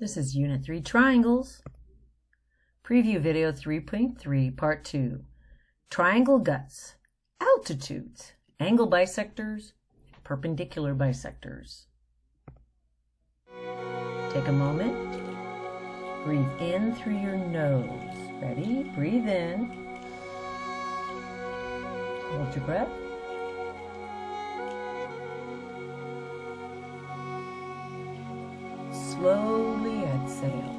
This is Unit 3 Triangles. Preview video 3.3, Part 2. Triangle guts, altitudes, angle bisectors, perpendicular bisectors. Take a moment. Breathe in through your nose. Ready? Breathe in. Hold your breath. Slowly exhale.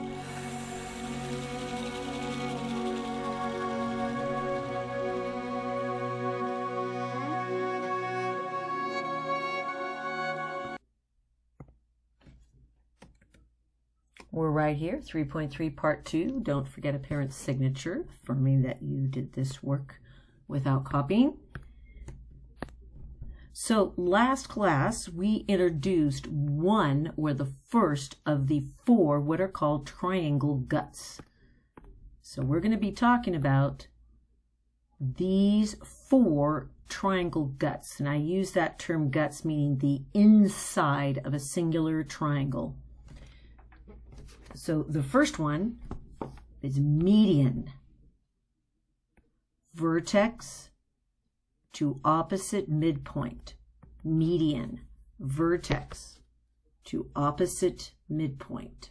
We're right here, 3.3 Part 2. Don't forget a parent's signature affirming that you did this work without copying. So last class, we introduced one or the first of the four what are called triangle guts. So we're going to be talking about these four triangle guts. And I use that term guts meaning the inside of a singular triangle. So the first one is median, vertex to opposite midpoint, median, vertex to opposite midpoint.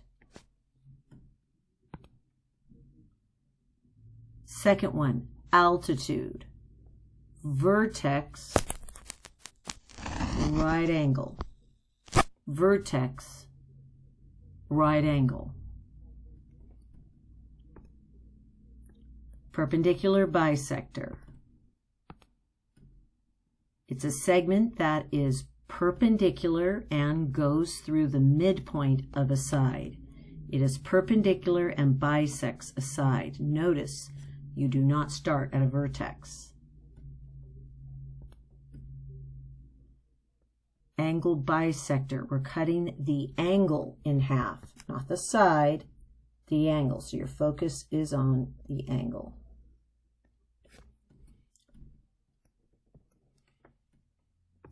Second one, altitude, vertex, right angle, vertex, right angle. Perpendicular bisector. It's a segment that is perpendicular and goes through the midpoint of a side. It is perpendicular and bisects a side. Notice you do not start at a vertex. Angle bisector. We're cutting the angle in half, not the side, the angle. So your focus is on the angle.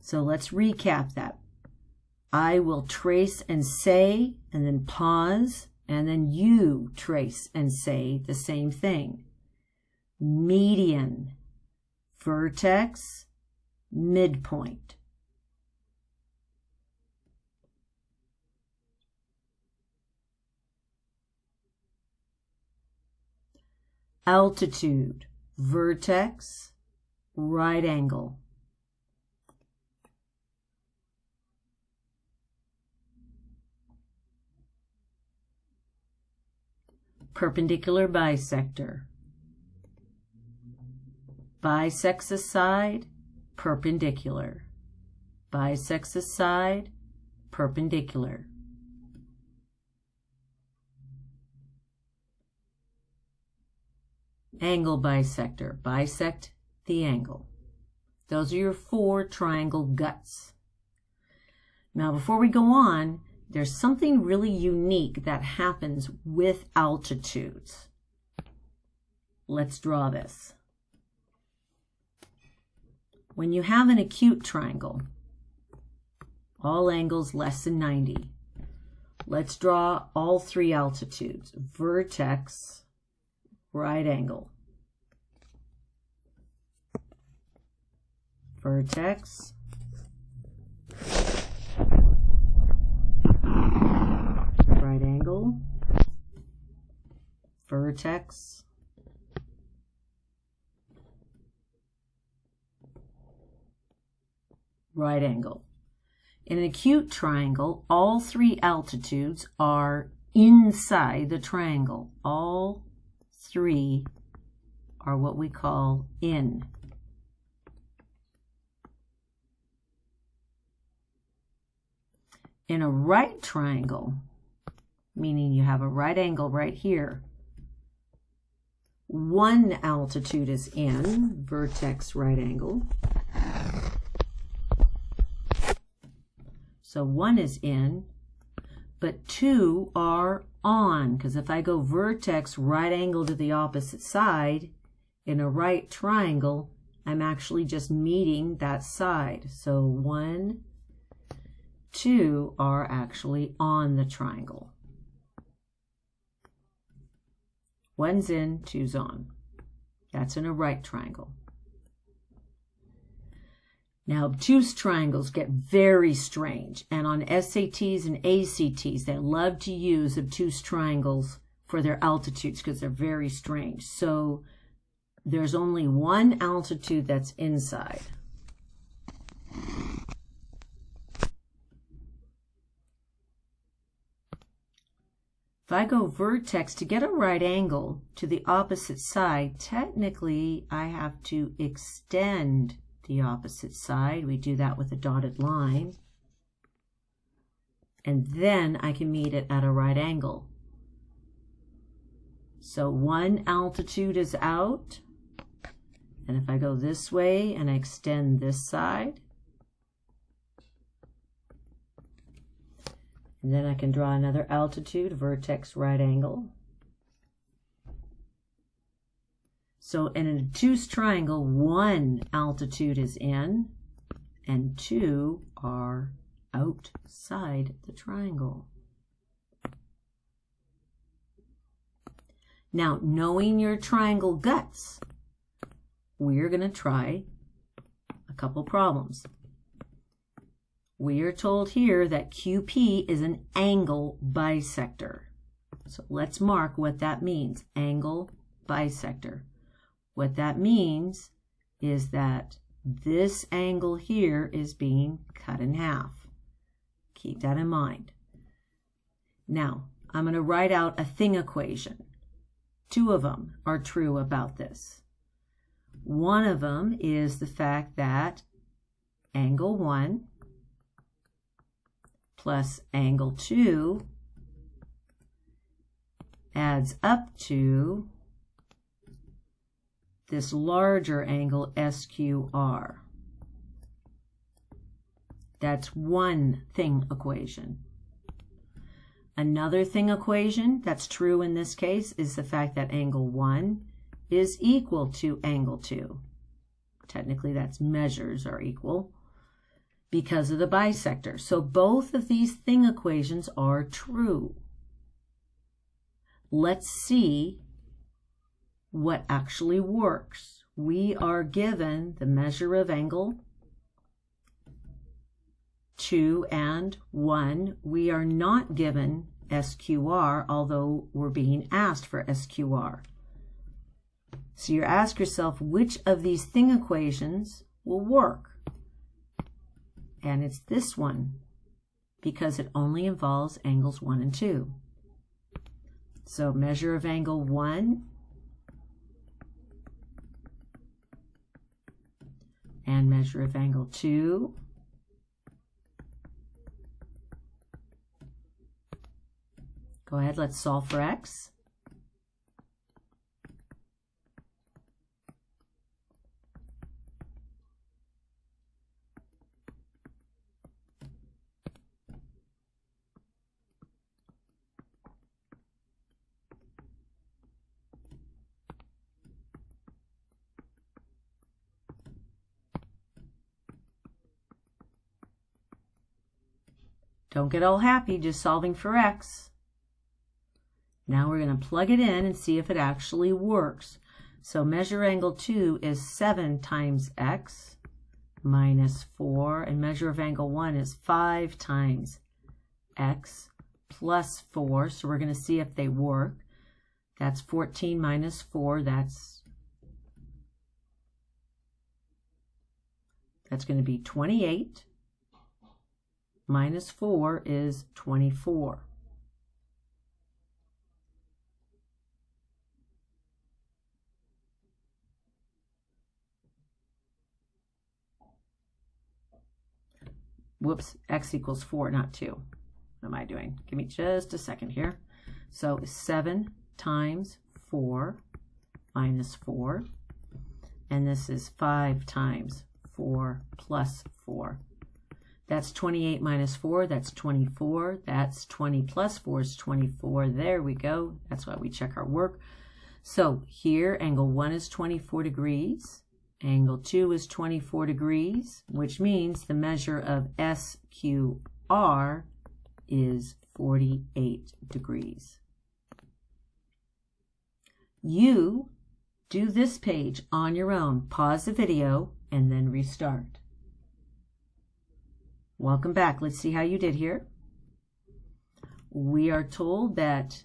So let's recap that. I will trace and say, and then pause, and then you trace and say the same thing. Median, vertex, midpoint. Altitude, vertex, right angle. Perpendicular bisector. Bisects a side, perpendicular. Bisects a side, perpendicular. Angle bisector. Bisect the angle. Those are your four triangle guts. Now, before we go on, there's something really unique that happens with altitudes. Let's draw this. When you have an acute triangle, all angles less than 90, let's draw all three altitudes. Vertex, right angle. Vertex, right angle, vertex, right angle. In an acute triangle, all three altitudes are inside the triangle. All three are what we call in. In a right triangle, meaning you have a right angle right here, one altitude is in, vertex, right angle. So one is in, but two are on, because if I go vertex, right angle to the opposite side, in a right triangle, I'm actually just meeting that side. So 1, 2 are actually on the triangle. One's in, two's on. That's in a right triangle. Now, obtuse triangles get very strange, and on SATs and ACTs, they love to use obtuse triangles for their altitudes because they're very strange. So there's only one altitude that's inside. If I go vertex to get a right angle to the opposite side, technically I have to extend the opposite side. We do that with a dotted line. And then I can meet it at a right angle. So one altitude is out. And if I go this way and I extend this side, and then I can draw another altitude, vertex, right angle. So in an obtuse triangle, one altitude is in and two are outside the triangle. Now, knowing your triangle guts, we're going to try a couple problems. We are told here that QP is an angle bisector. So let's mark what that means, angle bisector. What that means is that this angle here is being cut in half. Keep that in mind. Now, I'm going to write out a thing equation. Two of them are true about this. One of them is the fact that angle 1 plus angle 2 adds up to this larger angle SQR. That's one thing equation. Another thing equation that's true in this case is the fact that angle 1 is equal to angle 2. Technically, that's measures are equal because of the bisector. So both of these thing equations are true. Let's see what actually works. We are given the measure of angle 2 and 1. We are not given SQR, although we're being asked for SQR. So you ask yourself, which of these thing equations will work? And it's this one, because it only involves angles 1 and 2. So measure of angle 1 and measure of angle 2. Go ahead, let's solve for x. Don't get all happy just solving for x. Now we're going to plug it in and see if it actually works. So measure angle 2 is 7 times x minus 4, and measure of angle 1 is 5 times x plus 4. So we're going to see if they work. That's 14 minus 4. That's going to be 28. Minus 4 is 24. Whoops, x equals 4, not 2. What am I doing? Give me just a second here. So 7 times 4 minus 4. And this is 5 times 4 plus 4. That's 28 minus 4, that's 24. That's 20 plus 4 is 24. There we go. That's why we check our work. So here, angle 1 is 24 degrees. Angle 2 is 24 degrees, which means the measure of SQR is 48 degrees. You do this page on your own. Pause the video and then restart. Welcome back. Let's see how you did here. We are told that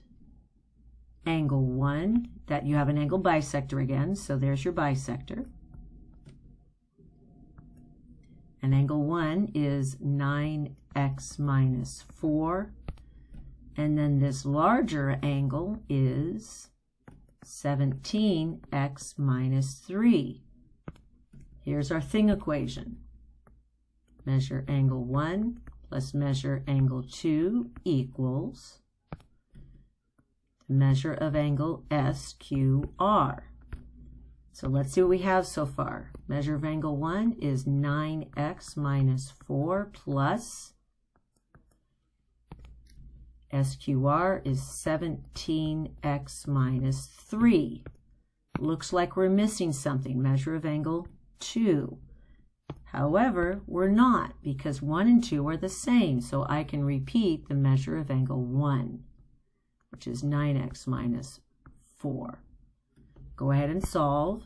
angle 1, that you have an angle bisector again, so there's your bisector. And angle 1 is 9x minus 4. And then this larger angle is 17x minus 3. Here's our thing equation. Measure angle 1 plus measure angle 2 equals the measure of angle SQR. So let's see what we have so far. Measure of angle 1 is 9x minus 4 plus SQR is 17x minus 3. Looks like we're missing something. Measure of angle 2. However, we're not, because 1 and 2 are the same, so I can repeat the measure of angle 1, which is 9x minus 4. Go ahead and solve.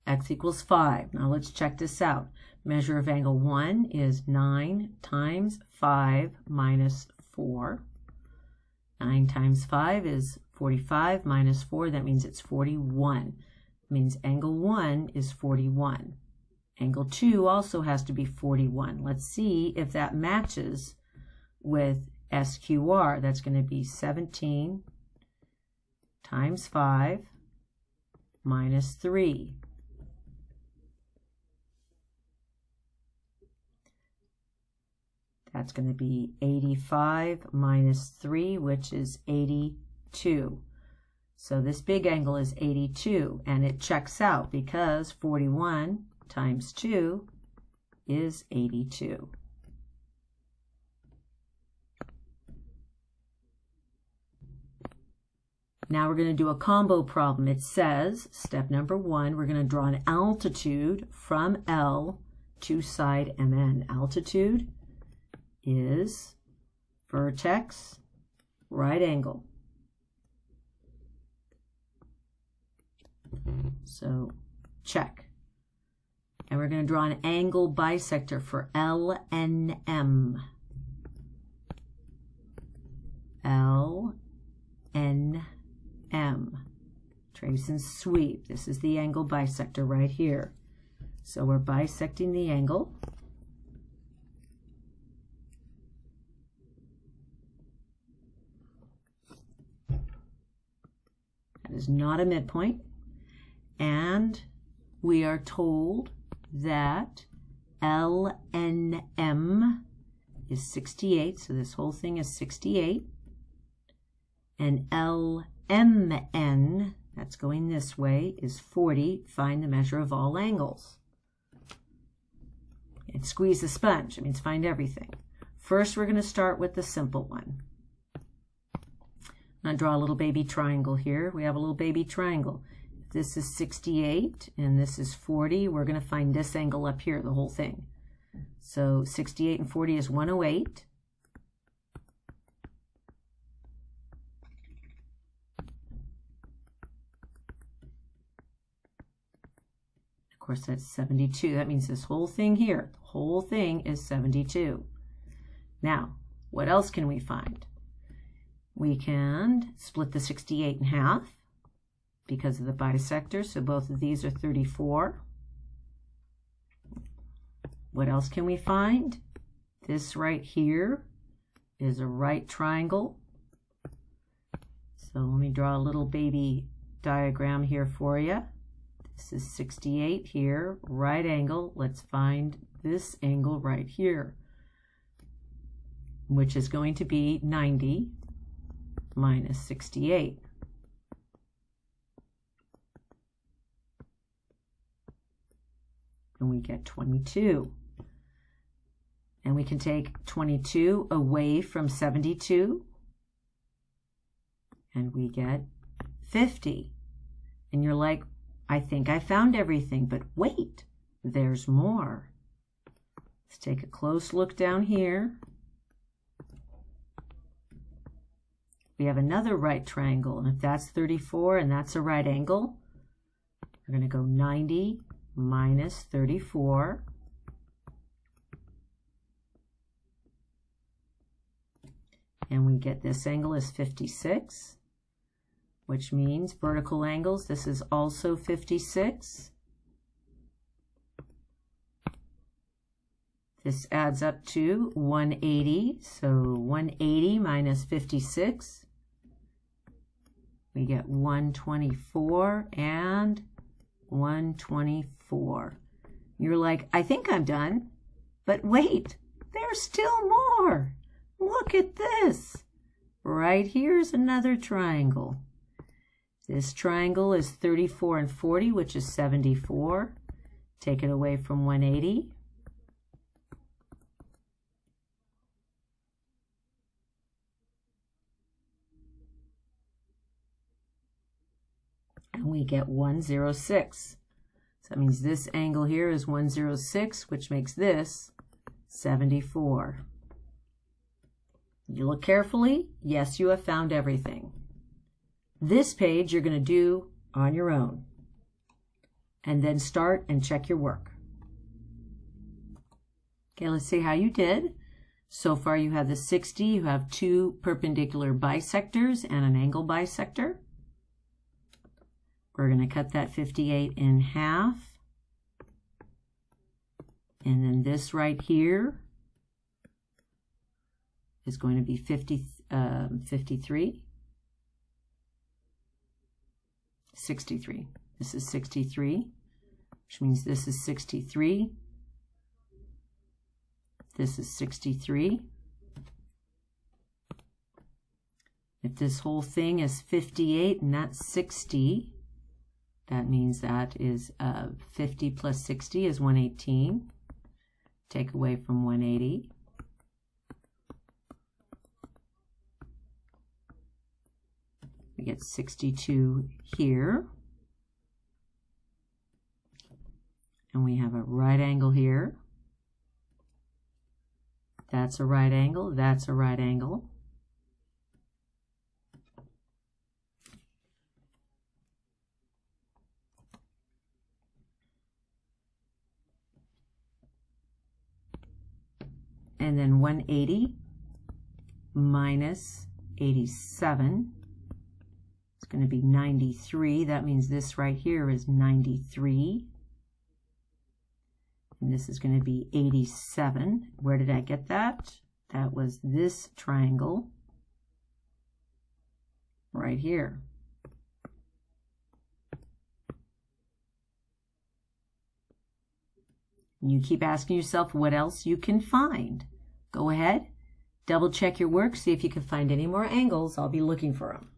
X equals 5. Now let's check this out. Measure of angle 1 is 9 times 5 minus 4. 9 times 5 is 45 minus 4. That means it's 41. That means angle 1 is 41. Angle 2 also has to be 41. Let's see if that matches with SQR. That's going to be 17 times 5 minus 3. That's going to be 85 minus 3, which is 82. So this big angle is 82, and it checks out because 41 times 2 is 82. Now we're going to do a combo problem. It says, step number 1, we're going to draw an altitude from L to side MN. Altitude is vertex, right angle. So check. And we're going to draw an angle bisector for LNM. LNM. Trace and sweep. This is the angle bisector right here. So we're bisecting the angle. That is not a midpoint. And we are told that LNM is 68, so this whole thing is 68. And LMN, that's going this way, is 40. Find the measure of all angles. And squeeze the sponge. It means find everything. First, we're going to start with the simple one. I'm going to draw a little baby triangle here. We have a little baby triangle. This is 68 and this is 40. We're going to find this angle up here, the whole thing. So 68 and 40 is 108. Of course, that's 72. That means this whole thing here, the whole thing is 72. Now, what else can we find? We can split the 68 in half because of the bisector, so both of these are 34. What else can we find? This right here is a right triangle. So let me draw a little baby diagram here for you. This is 68 here, right angle. Let's find this angle right here, which is going to be 90 minus 68. And we get 22. And we can take 22 away from 72. And we get 50. And you're like, I think I found everything, but wait, there's more. Let's take a close look down here. We have another right triangle, and if that's 34 and that's a right angle, we're going to go 90 minus 34. And we get this angle is 56, which means vertical angles, this is also 56. This adds up to 180, so 180 minus 56. We get 124 and 124. You're like, I think I'm done, but wait, there's still more. Look at this. Right here's another triangle. This triangle is 34 and 40, which is 74. Take it away from 180. And we get 106. So that means this angle here is 106, which makes this 74. You look carefully. Yes, you have found everything. This page you're going to do on your own. And then start and check your work. Okay, let's see how you did. So far you have the 60. You have 2 perpendicular bisectors and an angle bisector. We're going to cut that 58 in half. And then this right here is going to be 53. 63. This is 63, which means this is 63. This is 63. If this whole thing is 58 and that's 60, that means that is 50 plus 60 is 118. Take away from 180. We get 62 here. And we have a right angle here. That's a right angle. That's a right angle. And then 180 minus 87 is going to be 93. That means this right here is 93. And this is going to be 87. Where did I get that? That was this triangle right here. You keep asking yourself what else you can find. Go ahead, double check your work, see if you can find any more angles. I'll be looking for them.